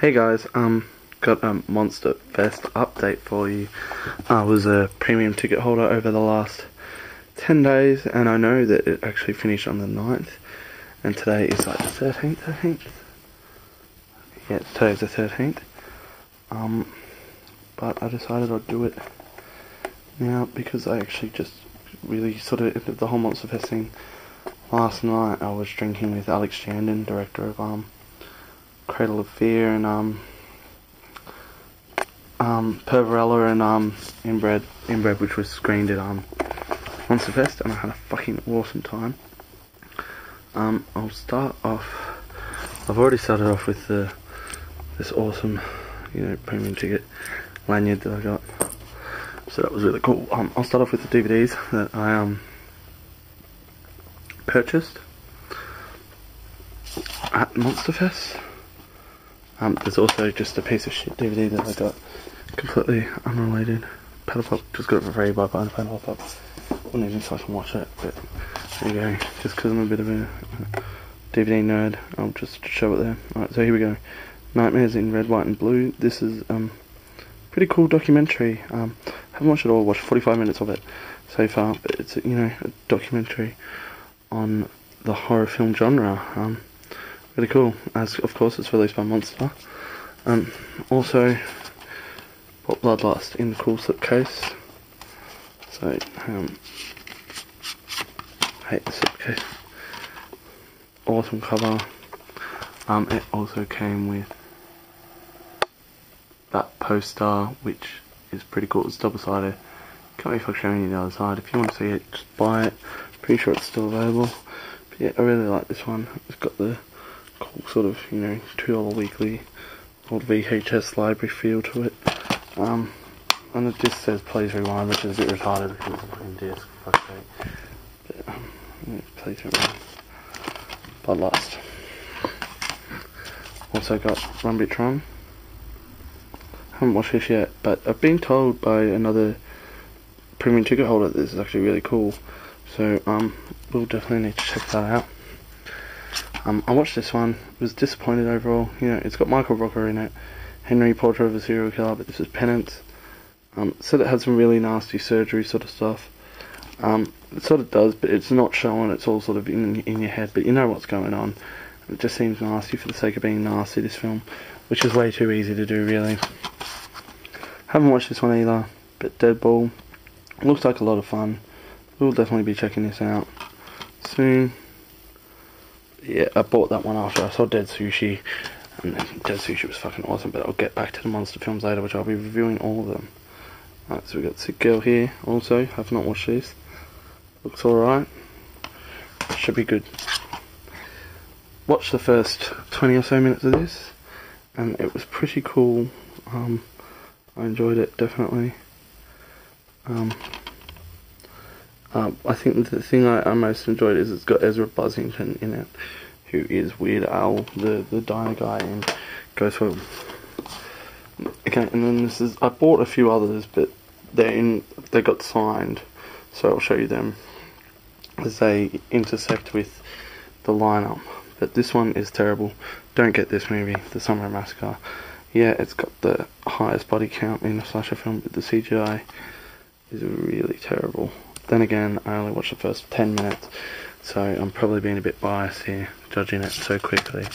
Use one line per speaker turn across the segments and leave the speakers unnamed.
Hey guys, got a Monsterfest update for you. I was a premium ticket holder over the last 10 days, and I know that it actually finished on the 9th, and today is like the 13th? Yeah, today's the 13th. But I decided I'd do it now because I actually just really sort of ended the whole Monsterfest thing. Last night I was drinking with Alex Jandon, director of Cradle of Fear and Pervarella and Inbred, which was screened at Monsterfest, and I had a fucking awesome time. I'll start off. I've already started off with this awesome, premium ticket lanyard that I got. So that was really cool. I'll start off with the DVDs that I purchased at Monsterfest. There's also just a piece of shit DVD that I got, completely unrelated. Paddle Pop, just got it for free by buying a Paddle Pop. Wouldn't even fucking watch it, but there you go. Just because I'm a bit of a DVD nerd, I'll just show it there. Alright, so here we go. Nightmares in Red, White and Blue. This is pretty cool documentary. Haven't watched it all, watched 45 minutes of it so far, but it's a documentary on the horror film genre. Really cool, as of course it's released by Monster. Also, Bloodlust in the cool slipcase. So, hate the slipcase. Awesome cover. It also came with that poster, which is pretty cool. It's double-sided. Can't be fucking showing you the other side. If you want to see it, just buy it. Pretty sure it's still available. But yeah, I really like this one. It's got the cool sort of, $2 weekly old VHS library feel to it. And it just says please rewind, which is a bit retarded because it's a fucking disc, fuck's sake. But, please rewind. Bloodlust. Also got Rumbitron. Haven't watched this yet, but I've been told by another premium ticket holder that this is actually really cool. So, we'll definitely need to check that out. I watched this one, was disappointed overall. It's got Michael Rooker in it, Henry, Portrait of a Serial Killer, but this is Penance. Said it had some really nasty surgery sort of stuff. It sort of does, but it's not showing, it's all sort of in your head, but you know what's going on. It just seems nasty for the sake of being nasty, this film, which is way too easy to do, really. Haven't watched this one either, but Deadball looks like a lot of fun. We'll definitely be checking this out soon. Yeah, I bought that one after I saw Dead Sushi, and Dead Sushi was fucking awesome, but I'll get back to the monster films later, which I'll be reviewing all of them. Alright, so we got Sick Girl here, also, have not watched this. Looks alright. Should be good. Watched the first 20 or so minutes of this, and it was pretty cool. I enjoyed it, definitely. I think the thing I most enjoyed is it's got Ezra Buzzington in it, who is Weird Al, the diner guy, and goes for. Okay, and then this is, I bought a few others, but they got signed, so I'll show you them as they intersect with the lineup. But this one is terrible. Don't get this movie, The Summer Massacre. Yeah, it's got the highest body count in a slasher film, but the CGI is really terrible. Then again, I only watched the first 10 minutes, so I'm probably being a bit biased here, judging it so quickly.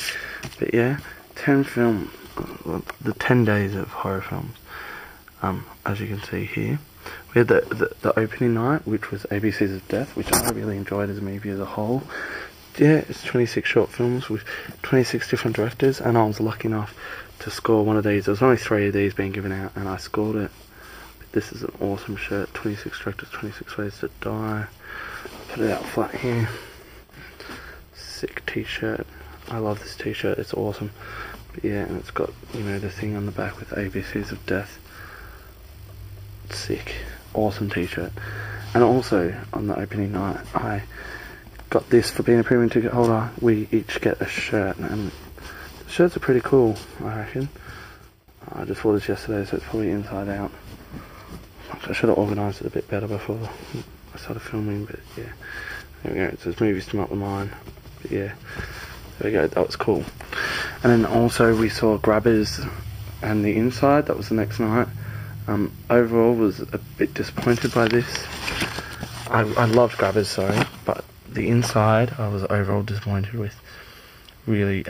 But yeah, 10 the 10 days of horror films, as you can see here. We had the opening night, which was ABCs of Death, which I really enjoyed as a movie as a whole. Yeah, it's 26 short films with 26 different directors, and I was lucky enough to score one of these. There was only 3 of these being given out, and I scored it. This is an awesome shirt, 26 directors, 26 ways to die. Put it out flat here. Sick t-shirt. I love this t-shirt, it's awesome. But yeah, and it's got, the thing on the back with ABCs of Death. Sick. Awesome t-shirt. And also, on the opening night, I got this for being a premium ticket holder. We each get a shirt, and the shirts are pretty cool, I reckon. I just bought this yesterday, so it's probably inside out. I should have organised it a bit better before I started filming, but yeah. There we go, it says movies to melt the mind. But yeah, there we go, that was cool. And then also we saw Grabbers and The Inside. That was the next night. Overall was a bit disappointed by this. I loved Grabbers, sorry, but The Inside I was overall disappointed with. Really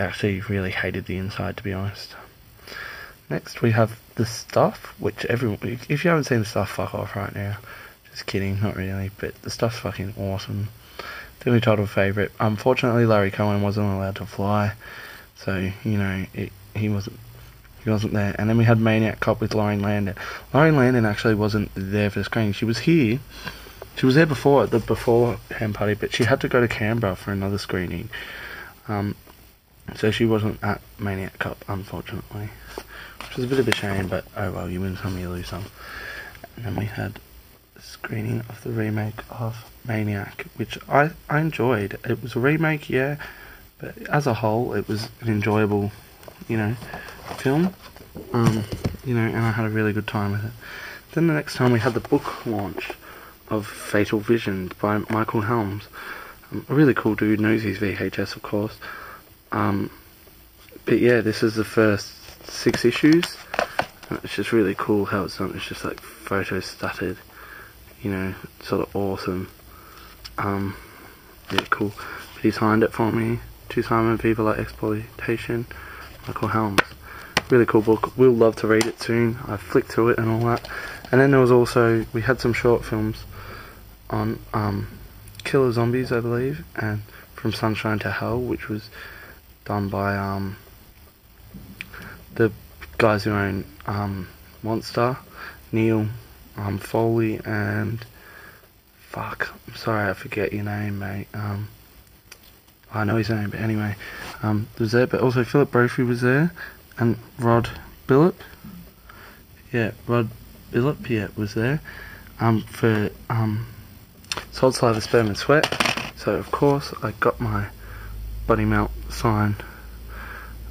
hated The Inside, to be honest. Next we have The Stuff, which everyone, if you haven't seen The Stuff, fuck off right now. Just kidding, not really, but The Stuff's fucking awesome. Definitely childhood favourite. Unfortunately Larry Cohen wasn't allowed to fly, so you know he wasn't there. And then we had Maniac Cop with Lauren Landon. Lauren Landon actually wasn't there for the screening. She was here. She was there before at the beforehand party, but she had to go to Canberra for another screening. So she wasn't at Maniac Cop, unfortunately, which was a bit of a shame. But oh well, you win some, you lose some. And then we had a screening of the remake of Maniac, which I enjoyed. It was a remake, yeah, but as a whole, it was an enjoyable, film. And I had a really good time with it. Then the next time we had the book launch of Fatal Visions by Michael Helms. A really cool dude, knows his VHS, of course. But yeah, this is the first 6 issues. And it's just really cool how it's done. It's just like photo stuttered, sort of awesome. Yeah, cool. But he signed it for me. To Simon Viva La Exploitation, Michael Helms. Really cool book. We'll love to read it soon. I flicked through it and all that. And then there was also, we had some short films on Killer Zombies, I believe, and From Sunshine to Hell, which was done by the guys who own Monster, Neil Foley, and fuck, I'm sorry I forget your name, mate. I know his name, but anyway, was there, but also Philip Brophy was there, and Rod Billop, was there, for Salt, Saliva, Sperm and Sweat. So of course I got my Buddy Melt sign.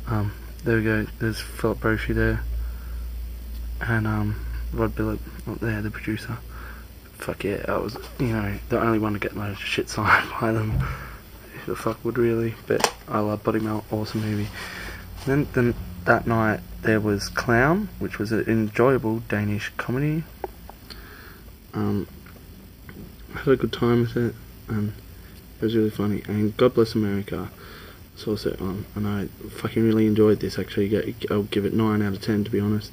There we go, there's Philip Brophy there, and Rod Billop up there, the producer. Fuck yeah, I was, the only one to get my shit signed by them. Who the fuck would really? But I love Buddy Melt, awesome movie. Then that night there was Clown, which was an enjoyable Danish comedy. Had a good time with it, and it was really funny. And God Bless America was also on, and I fucking really enjoyed this. Actually, I'll give it 9 out of 10, to be honest.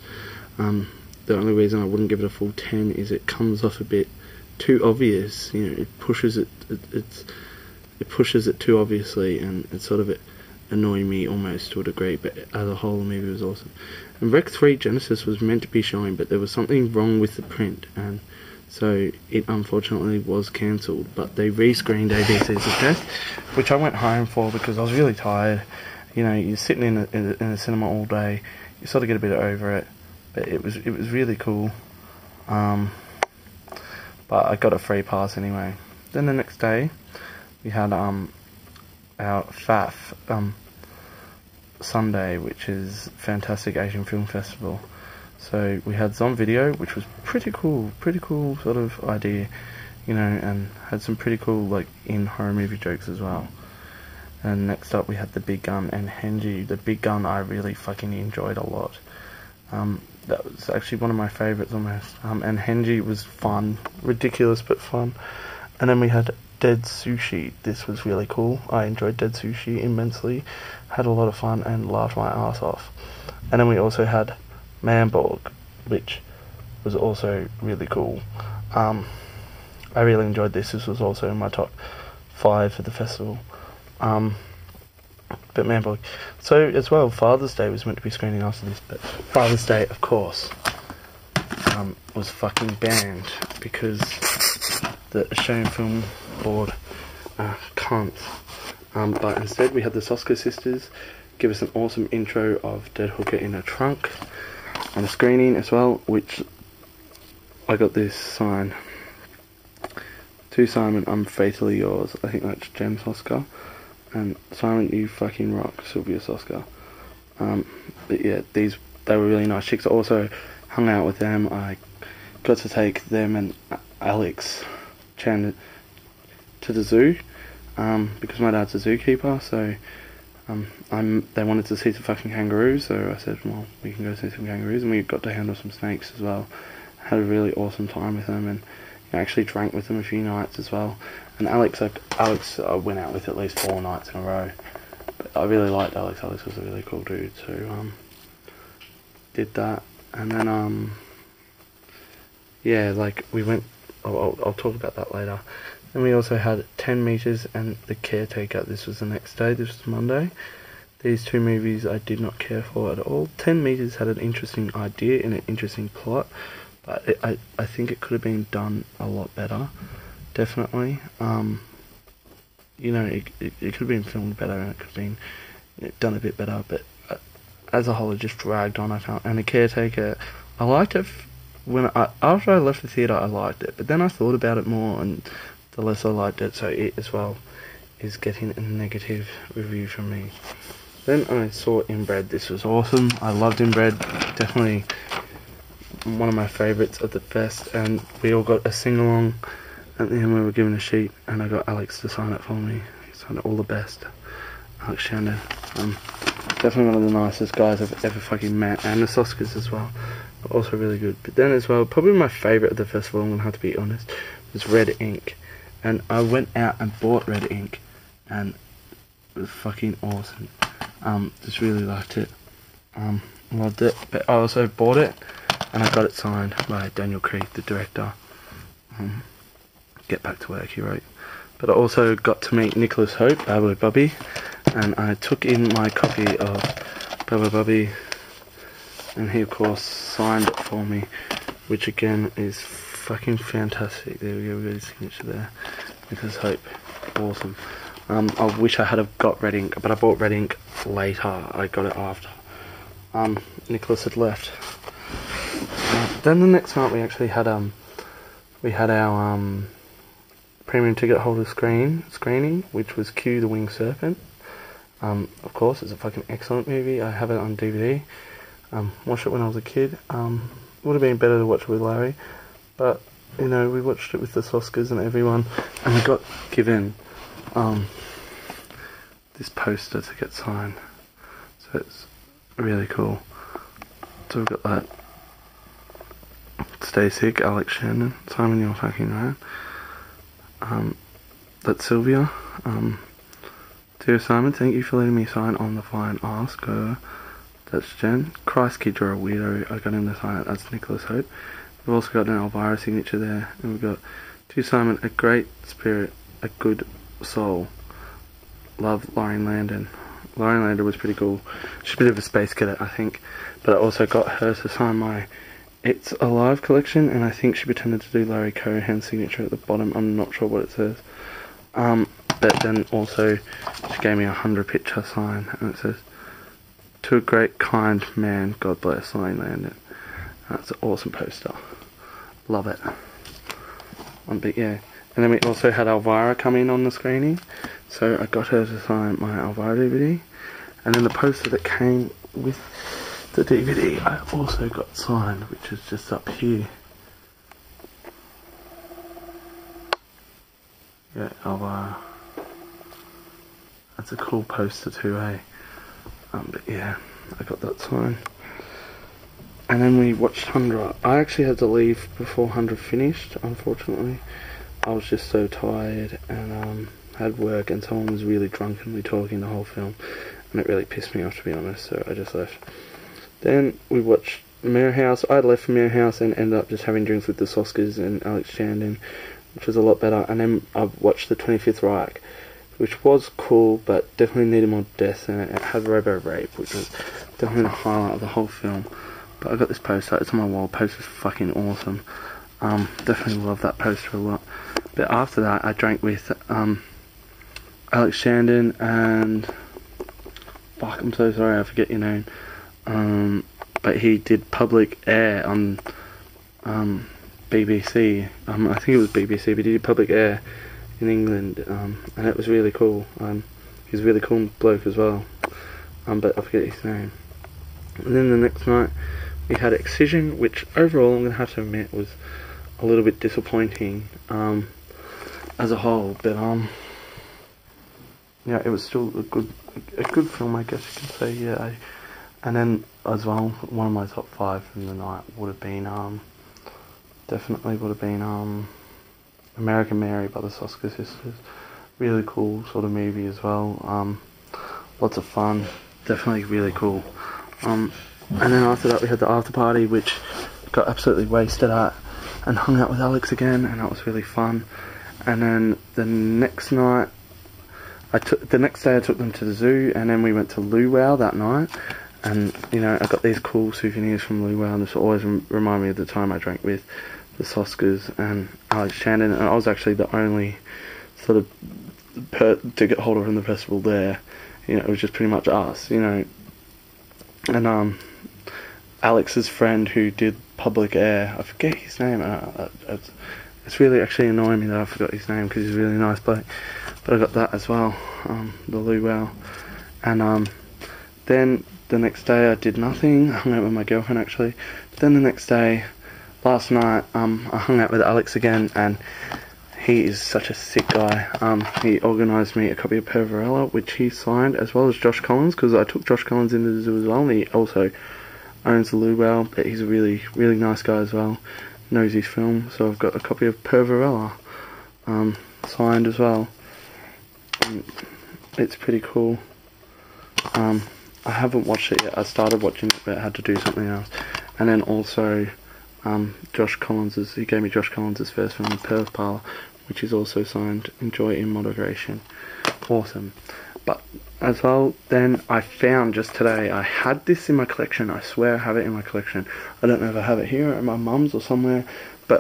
The only reason I wouldn't give it a full 10 is it comes off a bit too obvious. It pushes it. It pushes it too obviously, and it's sort of annoying me almost to a degree. But as a whole, the movie was awesome. And Rec 3 Genesis was meant to be showing, but there was something wrong with the print, and so it unfortunately was cancelled. But they rescreened ABC's The Test, which I went home for because I was really tired. You're sitting in a cinema all day, you sort of get a bit over it. But it was really cool. But I got a free pass anyway. Then the next day we had our FAF Sunday, which is Fantastic Asian Film Festival. So we had Zom Video, which was pretty cool sort of idea, and had some pretty cool like in horror movie jokes as well. And next up we had The Big Gun and Henji. The Big Gun I really fucking enjoyed a lot. That was actually one of my favourites almost. And Henji was fun, ridiculous but fun. And then we had Dead Sushi. This was really cool. I enjoyed Dead Sushi immensely. Had a lot of fun and laughed my ass off. And then we also had Manborg, which was also really cool. I really enjoyed this. This was also in my top 5 for the festival. But Manborg. So as well, Father's Day was meant to be screening after this, but Father's Day, of course, was fucking banned because the Australian Film Board can't. But instead we had the Soska sisters give us an awesome intro of Dead Hooker in a Trunk and a screening as well, which I got this sign. To Simon, I'm fatally yours. I think that's Jem Soska. And Simon, you fucking rock, Sylvia Soska. But yeah, they were really nice chicks. I also hung out with them. I got to take them and Alex Chan to the zoo, because my dad's a zookeeper, so They wanted to see some fucking kangaroos, so I said, well, we can go see some kangaroos, and we got to handle some snakes as well. Had a really awesome time with them, and I actually drank with them a few nights as well. And Alex I went out with at least 4 nights in a row. But I really liked Alex. Alex was a really cool dude, so did that. And then yeah, like we went. I'll talk about that later. Then we also had 10 meters and The Caretaker. This was the next day. This was Monday. These 2 movies I did not care for at all. 10 meters had an interesting idea and an interesting plot, but I think it could have been done a lot better. Definitely. You know, it could have been filmed better, and it could have been done a bit better, but as a whole it just dragged on, I felt. And The Caretaker, I liked it after I left the theatre. I liked it, but then I thought about it more, and the less I liked it, so it as well is getting a negative review from me. Then I saw Inbred. This was awesome. I loved Inbred. Definitely one of my favourites at the fest, and we all got a sing-along. At the end we were given a sheet, and I got Alex to sign it for me. He signed it, all the best. Alex Shandon. Definitely one of the nicest guys I've ever fucking met, and the Oscars as well. Also really good. But then as well, probably my favourite of the festival, I'm going to have to be honest, was Red Ink. And I went out and bought Red Ink, and it was fucking awesome. Just really liked it. Loved it. But I also bought it, and I got it signed by Daniel Craig, the director. Get Back to Work, he wrote. But I also got to meet Nicholas Hope, Babo Bubby, and I took in my copy of Babo Bubby, and he of course signed it for me, which again is fucking fantastic. There we go, we got his signature there. Nicholas Hope, awesome. I wish I had have got Red Ink, but I bought Red Ink later. I got it after Nicholas had left. Then the next night we actually had our premium ticket holder screening, which was Q the Winged Serpent. Of course, it's a fucking excellent movie. I have it on DVD. Watched it when I was a kid. Would have been better to watch it with Larry, but you know, we watched it with the Oscars and everyone, and we got given this poster to get signed. So it's really cool. So we've got that. Stay sick, Alex Shandon. Simon, you're fucking right. That's Sylvia. Dear Simon, thank you for letting me sign on the fine ask. That's Jen. Christ, kid, you're a weirdo. I got him to sign it. That's Nicholas Hope. We've also got an Elvira signature there. And we've got, to Simon, a great spirit, a good soul. Love, Lauren Landon. Lauren Landon was pretty cool. She's a bit of a space cadet, I think. But I also got her to sign my It's Alive collection, and I think she pretended to do Larry Cohen's signature at the bottom. I'm not sure what it says. But then also she gave me a 100 picture sign, and it says, to a great kind man, God bless Lauren Landon. That's an awesome poster. Love it. But yeah. And then we also had Elvira come in on the screening, so I got her to sign my Elvira DVD. And then the poster that came with the DVD I also got signed, which is just up here. Yeah, Elvira. That's a cool poster too, eh? But yeah, I got that signed. And then we watched 100. I actually had to leave before 100 finished, unfortunately. I was just so tired, and had work, and someone was really drunkenly talking the whole film, and it really pissed me off, to be honest, so I just left. Then we watched Mirror House. I left from Mirror House and ended up just having drinks with the Soskers and Alex Shandon, which was a lot better. And then I watched the 25th Reich, which was cool, but definitely needed more death in it. It had Robo Rape, which was definitely the highlight of the whole film. But I got this poster, it's on my wall. The poster's fucking awesome. Definitely love that poster a lot. But after that, I drank with Alex Shandon and... Fuck, I'm so sorry, I forget your name. But he did Public Air on BBC. I think it was BBC, but he did Public Air in England, and it was really cool. He's a really cool bloke as well, but I forget his name. And then the next night we had Excision, which overall I'm going to have to admit was a little bit disappointing as a whole, but yeah, it was still a good a good film, I guess you can say. Yeah, and then as well, one of my top 5 from the night would have been definitely would have been American Mary by the Soska Sisters. Really cool sort of movie as well. Lots of fun, definitely really cool. And then after that we had the after party, which got absolutely wasted at, and hung out with Alex again, and that was really fun. And then the next night, the next day I took them to the zoo, and then we went to Luau that night. And you know, I got these cool souvenirs from Luau, and this will always remind me of the time I drank with the Soskas and Alex Shandon. And I was actually the only sort of ticket holder from the festival there. You know, it was just pretty much us. You know, and Alex's friend who did Public Air, I forget his name. It's really actually annoying me that I forgot his name, because he's a really nice bloke. But I got that as well, the luau. And then the next day I did nothing. I hung out with my girlfriend actually. Then the next day, last night, I hung out with Alex again, and he is such a sick guy. He organised me a copy of Pervarella, which he signed, as well as Josh Collins, because I took Josh Collins into the zoo as well, and he also owns the luau, but he's a really, really nice guy as well. Knows his film, so I've got a copy of Pervarella signed as well. It's pretty cool. I haven't watched it yet. I started watching it, but I had to do something else. And then also Josh Collins, he gave me Josh Collins' first film, Perth Parlour, which is also signed Enjoy in Moderation. Awesome. But as well, then I found just today, I had this in my collection. I swear I have it in my collection. I don't know if I have it here at my mum's or somewhere,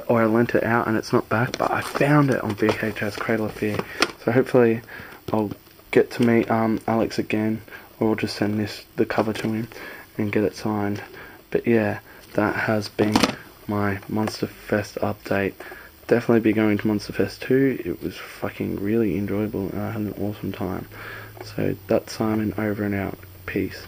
or I lent it out and it's not back, but I found it on VHS, Cradle of Fear. So hopefully I'll get to meet Alex again, or I'll just send the cover to him and get it signed. But yeah, that has been my Monsterfest update. Definitely be going to Monsterfest 2. It was fucking really enjoyable and I had an awesome time. So that's Simon, over and out. Peace.